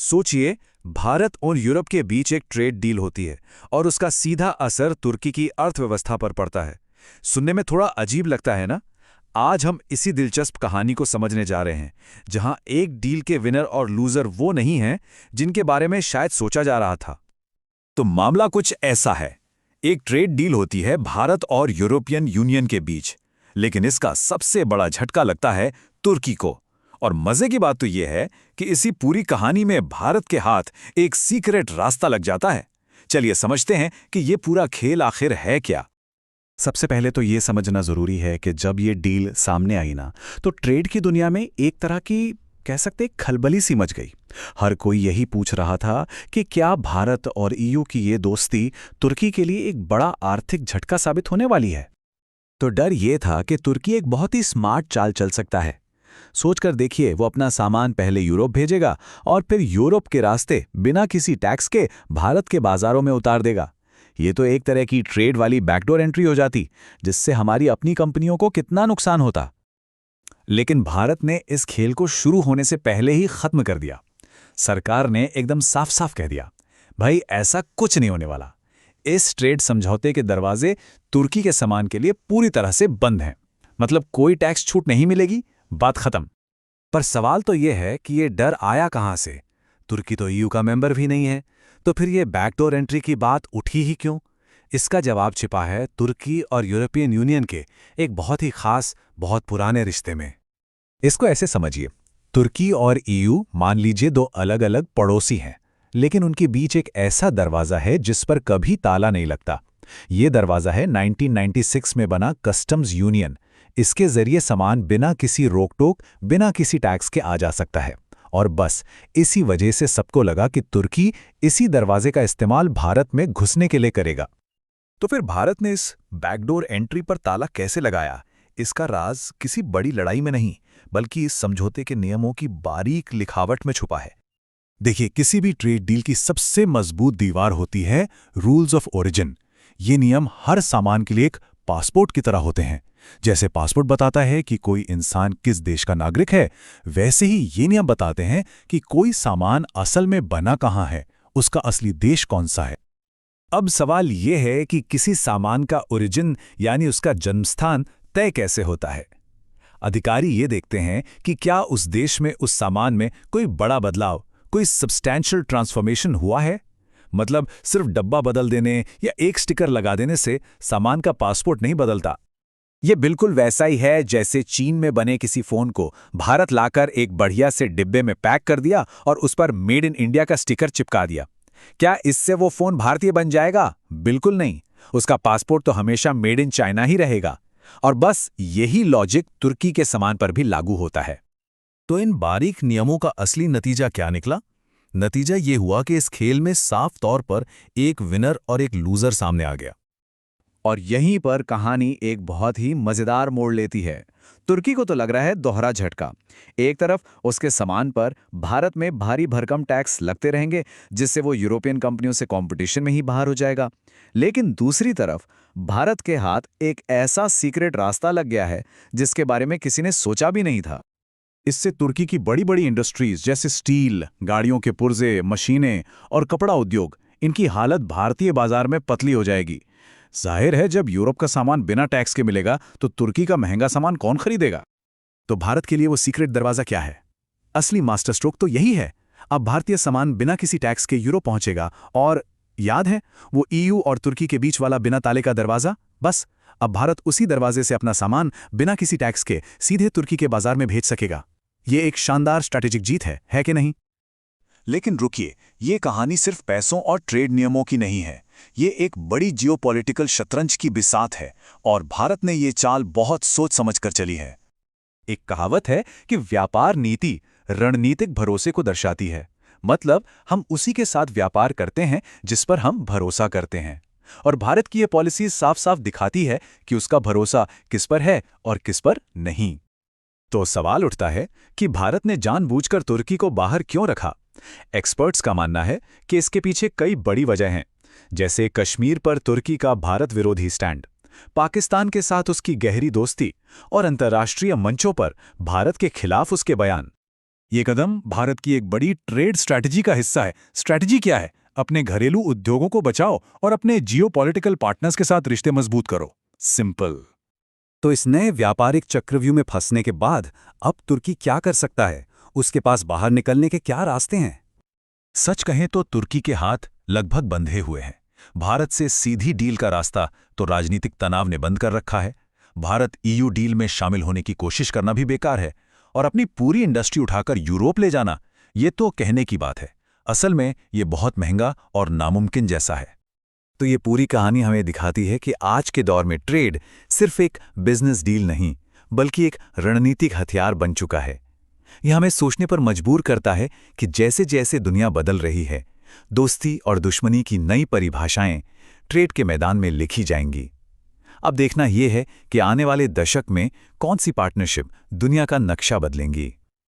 सोचिए, भारत और यूरोप के बीच एक ट्रेड डील होती है और उसका सीधा असर तुर्की की अर्थव्यवस्था पर पड़ता है। सुनने में थोड़ा अजीब लगता है ना? आज हम इसी दिलचस्प कहानी को समझने जा रहे हैं, जहां एक डील के विनर और लूजर वो नहीं हैं जिनके बारे में शायद सोचा जा रहा था। तो मामला कुछ ऐसा है। एक ट्रेड डील होती है भारत और यूरोपियन यूनियन के बीच, लेकिन इसका सबसे बड़ा झटका लगता है तुर्की को। और मजे की बात तो यह है कि इसी पूरी कहानी में भारत के हाथ एक सीक्रेट रास्ता लग जाता है। चलिए समझते हैं कि ये पूरा खेल आखिर है क्या। सबसे पहले तो ये समझना ज़रूरी है कि जब ये डील सामने आई ना, तो ट्रेड की दुनिया में एक तरह की कह सकते खलबली सी मच गई। हर कोई यही पूछ रहा था कि क्या भारत और ईयू की ये दोस्ती तुर्की के लिए एक बड़ा आर्थिक झटका साबित होने वाली है। तो डर ये था कि तुर्की एक बहुत ही स्मार्ट चाल चल सकता है। सोचकर देखिए, वो अपना सामान पहले यूरोप भेजेगा और फिर यूरोप के रास्ते बिना किसी टैक्स के भारत के बाजारों में उतार देगा। ये तो एक तरह की ट्रेड वाली बैकडोर एंट्री हो जाती, जिससे हमारी अपनी कंपनियों को कितना नुकसान होता। लेकिन भारत ने इस खेल को शुरू होने से पहले ही खत्म कर दिया। सरकार ने एकदम साफ साफ कह दिया, भाई ऐसा कुछ नहीं होने वाला। इस ट्रेड समझौते के दरवाजे तुर्की के सामान के लिए पूरी तरह से बंद हैं। मतलब कोई टैक्स छूट नहीं मिलेगी, बात खत्म। पर सवाल तो यह है कि ये डर आया कहां से? तुर्की तो ईयू का मेंबर भी नहीं है, तो फिर ये बैकडोर एंट्री की बात उठी ही क्यों? इसका जवाब छिपा है तुर्की और यूरोपियन यूनियन के एक बहुत ही खास, बहुत पुराने रिश्ते में। इसको ऐसे समझिए, तुर्की और ईयू मान लीजिए दो अलग अलग पड़ोसी हैं, लेकिन उनके बीच एक ऐसा दरवाजा है जिस पर कभी ताला नहीं लगता। ये दरवाजा है 1996 में बना कस्टम्स यूनियन। इसके जरिए सामान बिना किसी रोक-टोक, बिना किसी टैक्स के आ जा सकता है। और बस इसी वजह से सबको लगा कि तुर्की इसी दरवाजे का इस्तेमाल भारत में घुसने के लिए करेगा। तो फिर भारत ने इस बैकडोर एंट्री पर ताला कैसे लगाया? इसका राज किसी बड़ी लड़ाई में नहीं, बल्कि इस समझौते के नियमों की बारीक लिखावट में छुपा है। देखिए, किसी भी ट्रेड डील की सबसे मजबूत दीवार होती है रूल्स ऑफ ओरिजिन। ये नियम हर सामान के लिए एक पासपोर्ट की तरह होते हैं। जैसे पासपोर्ट बताता है कि कोई इंसान किस देश का नागरिक है, वैसे ही ये नियम बताते हैं कि कोई सामान असल में बना कहाँ है, उसका असली देश कौन सा है। अब सवाल ये है कि किसी सामान का ओरिजिन यानी उसका जन्मस्थान तय कैसे होता है। अधिकारी ये देखते हैं कि क्या उस देश में उस सामान में कोई बड़ा बदलाव, कोई सब्सटैंशियल ट्रांसफॉर्मेशन हुआ है। मतलब सिर्फ डब्बा बदल देने या एक स्टिकर लगा देने से सामान का पासपोर्ट नहीं बदलता। ये बिल्कुल वैसा ही है जैसे चीन में बने किसी फोन को भारत लाकर एक बढ़िया से डिब्बे में पैक कर दिया और उस पर मेड इन इंडिया का स्टिकर चिपका दिया। क्या इससे वो फोन भारतीय बन जाएगा? बिल्कुल नहीं। उसका पासपोर्ट तो हमेशा मेड इन चाइना ही रहेगा। और बस यही लॉजिक तुर्की के सामान पर भी लागू होता है। तो इन बारीक नियमों का असली नतीजा क्या निकला? नतीजा ये हुआ कि इस खेल में साफ तौर पर एक विनर और एक लूजर सामने आ गया। और यहीं पर कहानी एक बहुत ही मजेदार मोड़ लेती है। तुर्की को तो लग रहा है दोहरा झटका। एक तरफ उसके सामान पर भारत में भारी भरकम टैक्स लगते रहेंगे, जिससे वो यूरोपियन कंपनियों से कंपटीशन में ही बाहर हो जाएगा। लेकिन दूसरी तरफ भारत के हाथ एक ऐसा सीक्रेट रास्ता लग गया है जिसके बारे में किसी ने सोचा भी नहीं था। इससे तुर्की की बड़ी बड़ी इंडस्ट्रीज जैसे स्टील, गाड़ियों के पुर्जे, मशीनें और कपड़ा उद्योग, इनकी हालत भारतीय बाजार में पतली हो जाएगी। जाहिर है, जब यूरोप का सामान बिना टैक्स के मिलेगा तो तुर्की का महंगा सामान कौन खरीदेगा? तो भारत के लिए वो सीक्रेट दरवाजा क्या है? असली मास्टर स्ट्रोक तो यही है। अब भारतीय सामान बिना किसी टैक्स के यूरोप पहुंचेगा। और याद है वो ईयू और तुर्की के बीच वाला बिना ताले का दरवाजा? बस अब भारत उसी दरवाजे से अपना सामान बिना किसी टैक्स के सीधे तुर्की के बाजार में भेज सकेगा। ये एक शानदार स्ट्रैटेजिक जीत है कि नहीं? लेकिन रुकिए, ये कहानी सिर्फ पैसों और ट्रेड नियमों की नहीं है। ये एक बड़ी जियोपॉलिटिकल शतरंज की बिसात है और भारत ने ये चाल बहुत सोच समझकर चली है। एक कहावत है कि व्यापार नीति रणनीतिक भरोसे को दर्शाती है। मतलब हम उसी के साथ व्यापार करते हैं जिस पर हम भरोसा करते हैं। और भारत की ये पॉलिसी साफ साफ दिखाती है कि उसका भरोसा किस पर है और किस पर नहीं। तो सवाल उठता है कि भारत ने जानबूझकर तुर्की को बाहर क्यों रखा? एक्सपर्ट्स का मानना है कि इसके पीछे कई बड़ी वजह हैं, जैसे कश्मीर पर तुर्की का भारत विरोधी स्टैंड, पाकिस्तान के साथ उसकी गहरी दोस्ती और अंतर्राष्ट्रीय मंचों पर भारत के खिलाफ उसके बयान। ये कदम भारत की एक बड़ी ट्रेड स्ट्रैटेजी का हिस्सा है। स्ट्रैटेजी क्या है? अपने घरेलू उद्योगों को बचाओ और अपने जियोपॉलिटिकल पार्टनर्स के साथ रिश्ते मजबूत करो। सिंपल। तो इस नए व्यापारिक चक्रव्यूह में फंसने के बाद अब तुर्की क्या कर सकता है? उसके पास बाहर निकलने के क्या रास्ते हैं? सच कहें तो तुर्की के हाथ लगभग बंधे हुए हैं। भारत से सीधी डील का रास्ता तो राजनीतिक तनाव ने बंद कर रखा है। भारत ईयू डील में शामिल होने की कोशिश करना भी बेकार है, और अपनी पूरी इंडस्ट्री उठाकर यूरोप ले जाना, ये तो कहने की बात है। असल में ये बहुत महंगा और नामुमकिन जैसा है। तो ये पूरी कहानी हमें दिखाती है कि आज के दौर में ट्रेड सिर्फ एक बिजनेस डील नहीं, बल्कि एक रणनीतिक हथियार बन चुका है। यह हमें सोचने पर मजबूर करता है कि जैसे जैसे दुनिया बदल रही है, दोस्ती और दुश्मनी की नई परिभाषाएं ट्रेड के मैदान में लिखी जाएंगी। अब देखना यह है कि आने वाले दशक में कौन सी पार्टनरशिप दुनिया का नक्शा बदलेंगी।